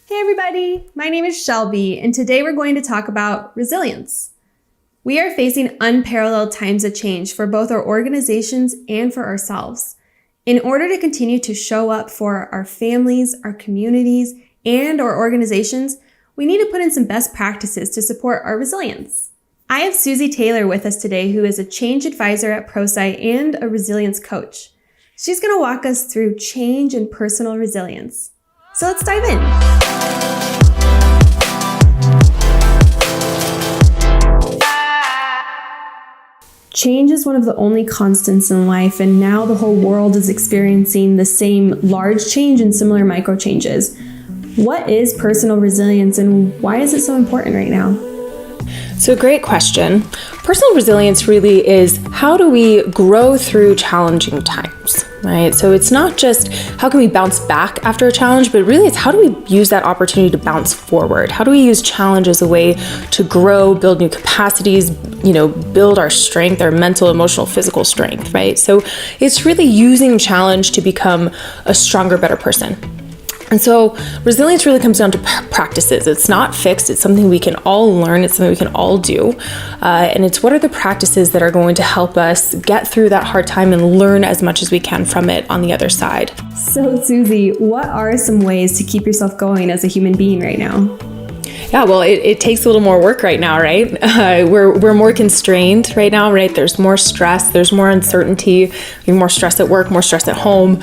Hey everybody, my name is Shelby, and today we're going to talk about resilience. We are facing unparalleled times of change for both our organizations and for ourselves. In order to continue to show up for our families, our communities, and our organizations, we need to put in some best practices to support our resilience. I have Susie Taylor with us today, who is a change advisor at Prosci and a resilience coach. She's going to walk us through change and personal resilience. So let's dive in. Change is one of the only constants in life, and now the whole world is experiencing the same large change and similar micro changes. What is personal resilience and why is it so important right now? So great question. Personal resilience really is how do we grow through challenging times, right? So it's not just how can we bounce back after a challenge, but really it's how do we use that opportunity to bounce forward? How do we use challenge as a way to grow, build new capacities, build our strength, our mental, emotional, physical strength, right? So it's really using challenge to become a stronger, better person. And so resilience really comes down to practices. It's not fixed. It's something we can all learn. It's something we can all do. And it's what are the practices that are going to help us get through that hard time and learn as much as we can from it on the other side. So Susie, what are some ways to keep yourself going as a human being right now? Yeah, well, it takes a little more work right now, right? We're more constrained right now, right? There's more stress, there's more uncertainty, more stress at work, more stress at home,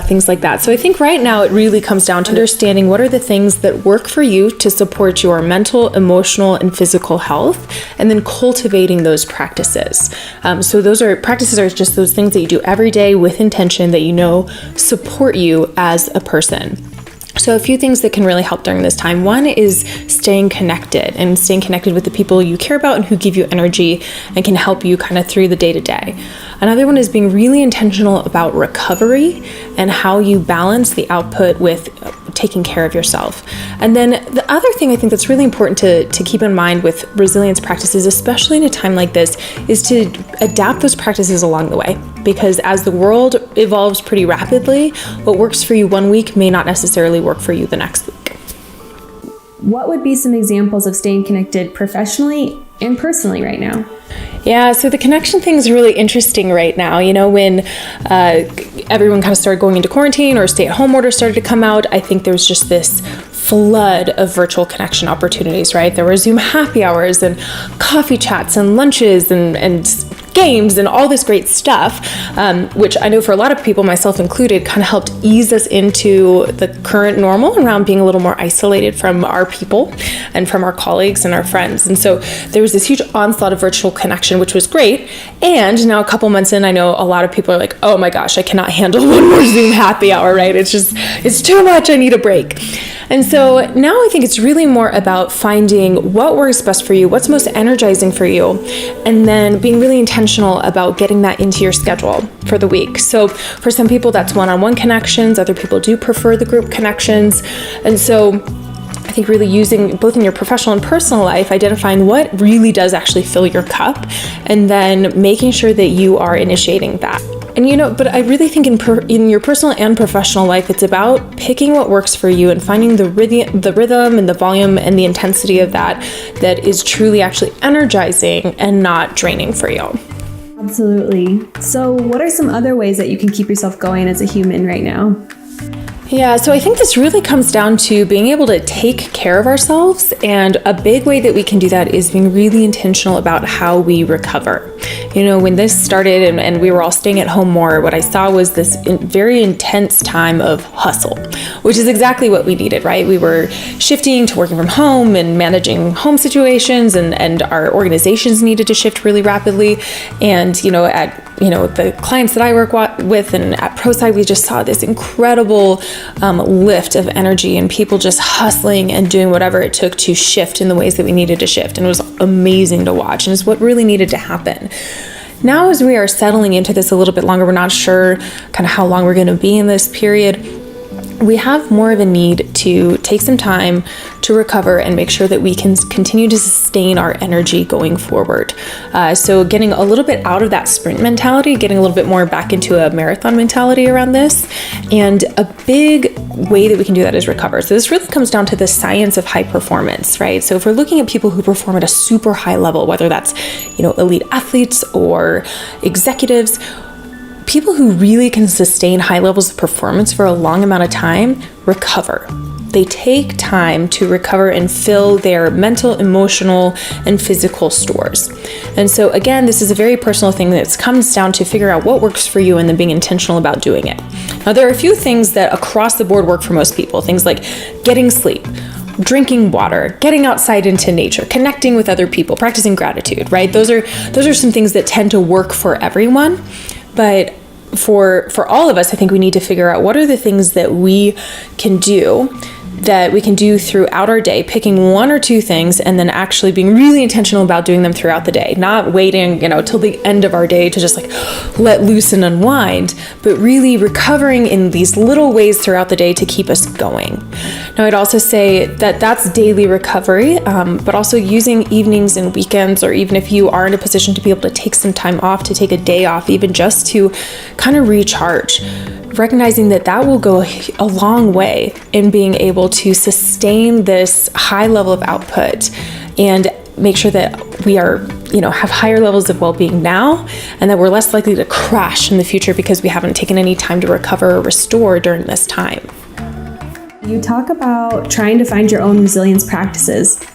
things like that. So I think right now it really comes down to understanding what are the things that work for you to support your mental, emotional, and physical health, and then cultivating those practices. So practices are just those things that you do every day with intention that support you as a person. So a few things that can really help during this time. One is staying connected with the people you care about and who give you energy and can help you kind of through the day to day. Another one is being really intentional about recovery and how you balance the output with taking care of yourself. And then the other thing I think that's really important to keep in mind with resilience practices, especially in a time like this, is to adapt those practices along the way. Because as the world evolves pretty rapidly, what works for you one week may not necessarily work for you the next week. What would be some examples of staying connected professionally and personally right now? Yeah, so the connection thing is really interesting right now. When everyone kind of started going into quarantine or stay-at-home orders started to come out, I think there was just this flood of virtual connection opportunities, right? There were Zoom happy hours and coffee chats and lunches and games and all this great stuff, which I know for a lot of people, myself included, kind of helped ease us into the current normal around being a little more isolated from our people and from our colleagues and our friends. And so there was this huge onslaught of virtual connection, which was great. And now a couple months in, I know a lot of people are like, oh my gosh, I cannot handle one more Zoom happy hour, right? It's too much, I need a break. And so now I think it's really more about finding what works best for you, what's most energizing for you, and then being really intentional about getting that into your schedule for the week. So for some people, that's one-on-one connections. Other people do prefer the group connections. And so I think really using both in your professional and personal life, identifying what really does actually fill your cup, and then making sure that you are initiating that. And but I really think in your personal and professional life, it's about picking what works for you and finding the rhythm and the volume and the intensity of that is truly actually energizing and not draining for you. Absolutely. So what are some other ways that you can keep yourself going as a human right now? Yeah, so I think this really comes down to being able to take care of ourselves, and a big way that we can do that is being really intentional about how we recover. When this started and we were all staying at home more, what I saw was this very intense time of hustle, which is exactly what we needed, right? We were shifting to working from home and managing home situations, and our organizations needed to shift really rapidly. And, at the clients that I work with and at Prosci, we just saw this incredible lift of energy and people just hustling and doing whatever it took to shift in the ways that we needed to shift. And it was amazing to watch, and it's what really needed to happen. Now, as we are settling into this a little bit longer, we're not sure kind of how long we're going to be in this period. we have more of a need to take some time to recover and make sure that we can continue to sustain our energy going forward. So getting a little bit out of that sprint mentality, getting a little bit more back into a marathon mentality around this. And a big way that we can do that is recover. So this really comes down to the science of high performance, right? So if we're looking at people who perform at a super high level, whether that's, elite athletes or executives, people who really can sustain high levels of performance for a long amount of time recover. They take time to recover and fill their mental, emotional, and physical stores. And so again, this is a very personal thing that comes down to figure out what works for you and then being intentional about doing it. Now, there are a few things that across the board work for most people. Things like getting sleep, drinking water, getting outside into nature, connecting with other people, practicing gratitude, right? Those are some things that tend to work for everyone. But for all of us, I think we need to figure out what are the things that we can do throughout our day, picking one or two things and then actually being really intentional about doing them throughout the day, not waiting, till the end of our day to just let loose and unwind, but really recovering in these little ways throughout the day to keep us going. Now, I'd also say that that's daily recovery, but also using evenings and weekends, or even if you are in a position to be able to take some time off, to take a day off, even just to kind of recharge. Recognizing that will go a long way in being able to sustain this high level of output and make sure that we are, have higher levels of well-being now, and that we're less likely to crash in the future because we haven't taken any time to recover or restore during this time. You talk about trying to find your own resilience practices.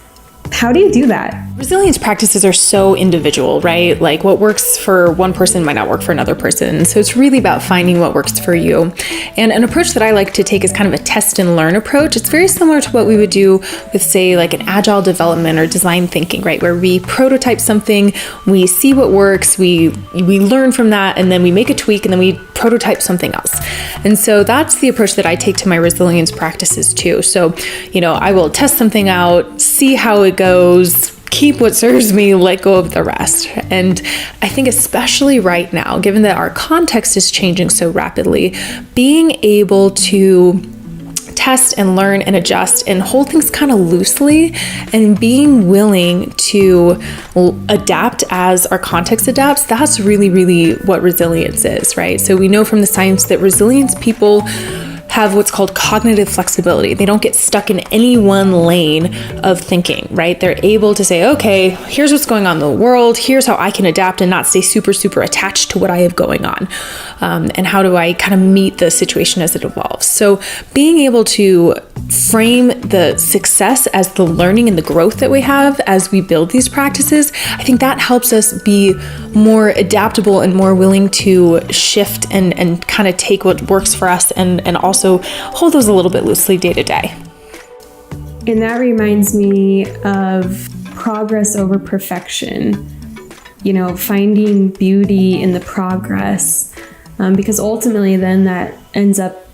How do you do that? Resilience practices are so individual, right? Like what works for one person might not work for another person. So it's really about finding what works for you. And an approach that I like to take is kind of a test and learn approach. It's very similar to what we would do with, say, like an agile development or design thinking, right? Where we prototype something, we see what works, we learn from that, and then we make a tweak, and then we prototype something else. And so that's the approach that I take to my resilience practices too. So, I will test something out, see how it goes, keep what serves me, let go of the rest. And I think especially right now, given that our context is changing so rapidly, being able to test and learn and adjust and hold things kind of loosely and being willing to adapt as our context adapts, that's really, really what resilience is, right? So we know from the science that resilience people have what's called cognitive flexibility. They don't get stuck in any one lane of thinking, right? They're able to say, okay, here's what's going on in the world. Here's how I can adapt and not stay super, super attached to what I have going on. And how do I kind of meet the situation as it evolves? So being able to frame the success as the learning and the growth that we have as we build these practices, I think that helps us be more adaptable and more willing to shift and kind of take what works for us and also hold those a little bit loosely day to day. And that reminds me of progress over perfection, finding beauty in the progress, because ultimately then that ends up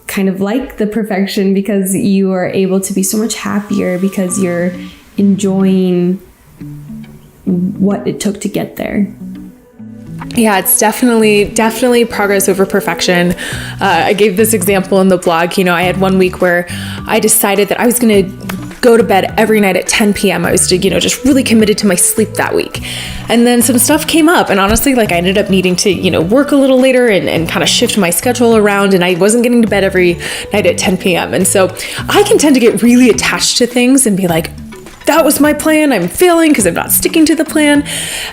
kind of like the perfection, because you are able to be so much happier because you're enjoying what it took to get there. Yeah, it's definitely progress over perfection. I gave this example in the blog. I had one week where I decided that I was going to go to bed every night at 10 p.m. I was, just really committed to my sleep that week. And then some stuff came up, and honestly, I ended up needing to, work a little later and kind of shift my schedule around, and I wasn't getting to bed every night at 10 p.m. And so I can tend to get really attached to things and be like, that was my plan, I'm failing because I'm not sticking to the plan.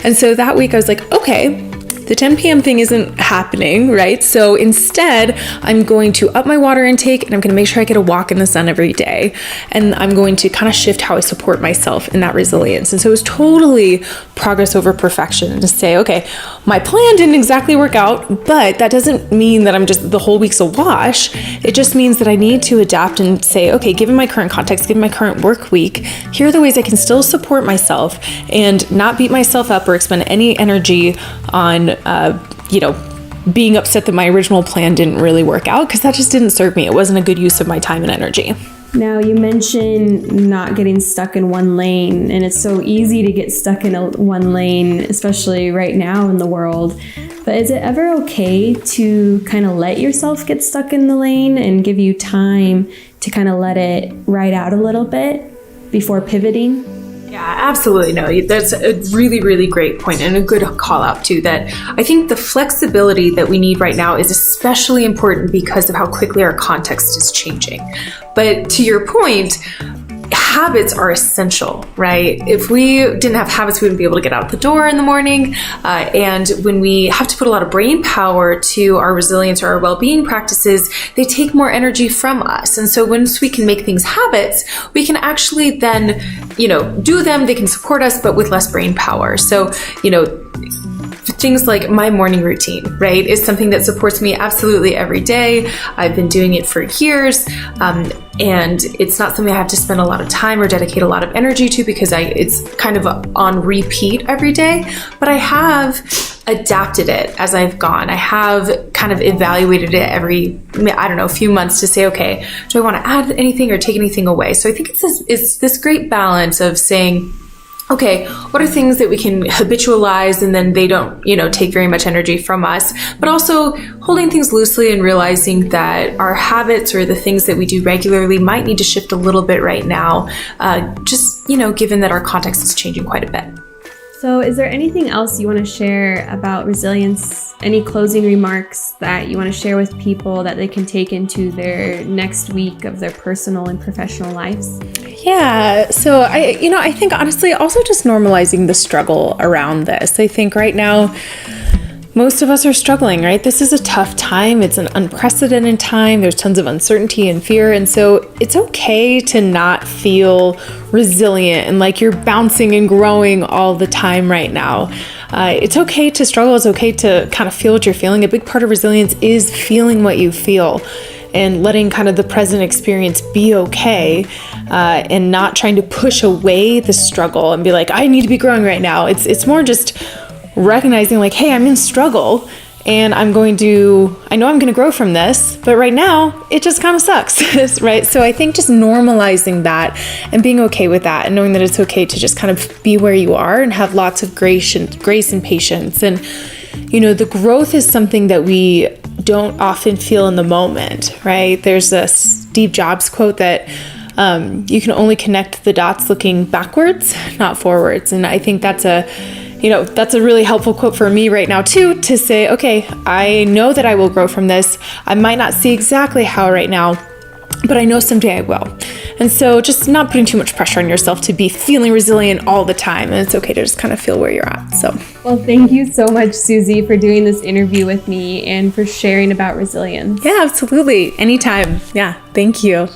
And so that week I was like, okay, the 10 p.m. thing isn't happening, right? So instead, I'm going to up my water intake, and I'm going to make sure I get a walk in the sun every day. And I'm going to kind of shift how I support myself in that resilience. And so it was totally progress over perfection to say, okay, my plan didn't exactly work out, but that doesn't mean that I'm just the whole week's a wash. It just means that I need to adapt and say, okay, given my current context, given my current work week, here are the ways I can still support myself and not beat myself up or expend any energy on being upset that my original plan didn't really work out, because that just didn't serve me. It wasn't a good use of my time and energy. Now, you mentioned not getting stuck in one lane, and it's so easy to get stuck in one lane, especially right now in the world. But is it ever okay to kind of let yourself get stuck in the lane and give you time to kind of let it ride out a little bit before pivoting? Yeah, absolutely. No, that's a really, really great point and a good call out too, that I think the flexibility that we need right now is especially important because of how quickly our context is changing. But to your point, habits are essential, right? If we didn't have habits, we wouldn't be able to get out the door in the morning. And when we have to put a lot of brain power to our resilience or our well-being practices, they take more energy from us. And so once we can make things habits, we can actually then, do them. They can support us, but with less brain power. So, things like my morning routine, right, is something that supports me absolutely every day. I've been doing it for years, and it's not something I have to spend a lot of time or dedicate a lot of energy to because it's kind of on repeat every day. But I have adapted it as I've gone. I have kind of evaluated it every, few months to say, okay, do I want to add anything or take anything away? So I think it's this great balance of saying, okay, what are things that we can habitualize and then they don't, take very much energy from us, but also holding things loosely and realizing that our habits or the things that we do regularly might need to shift a little bit right now, given that our context is changing quite a bit. So is there anything else you want to share about resilience? Any closing remarks that you want to share with people that they can take into their next week of their personal and professional lives? Yeah. So I think honestly, also just normalizing the struggle around this. I think right now, most of us are struggling, right? This is a tough time. It's an unprecedented time. There's tons of uncertainty and fear. And so it's okay to not feel resilient and like you're bouncing and growing all the time right now. It's okay to struggle. It's okay to kind of feel what you're feeling. A big part of resilience is feeling what you feel and letting kind of the present experience be okay, and not trying to push away the struggle and be like, I need to be growing right now. It's more just recognizing like, hey, I'm in struggle and I know I'm going to grow from this, but right now it just kind of sucks, right? So I think just normalizing that and being okay with that and knowing that it's okay to just kind of be where you are and have lots of grace and patience. And, the growth is something that we don't often feel in the moment, right? There's a Steve Jobs quote that you can only connect the dots looking backwards, not forwards. And I think that's a really helpful quote for me right now too, to say, okay, I know that I will grow from this. I might not see exactly how right now, but I know someday I will. And so just not putting too much pressure on yourself to be feeling resilient all the time. And it's okay to just kind of feel where you're at. So, well, thank you so much, Susie, for doing this interview with me and for sharing about resilience. Yeah, absolutely. Anytime. Yeah. Thank you.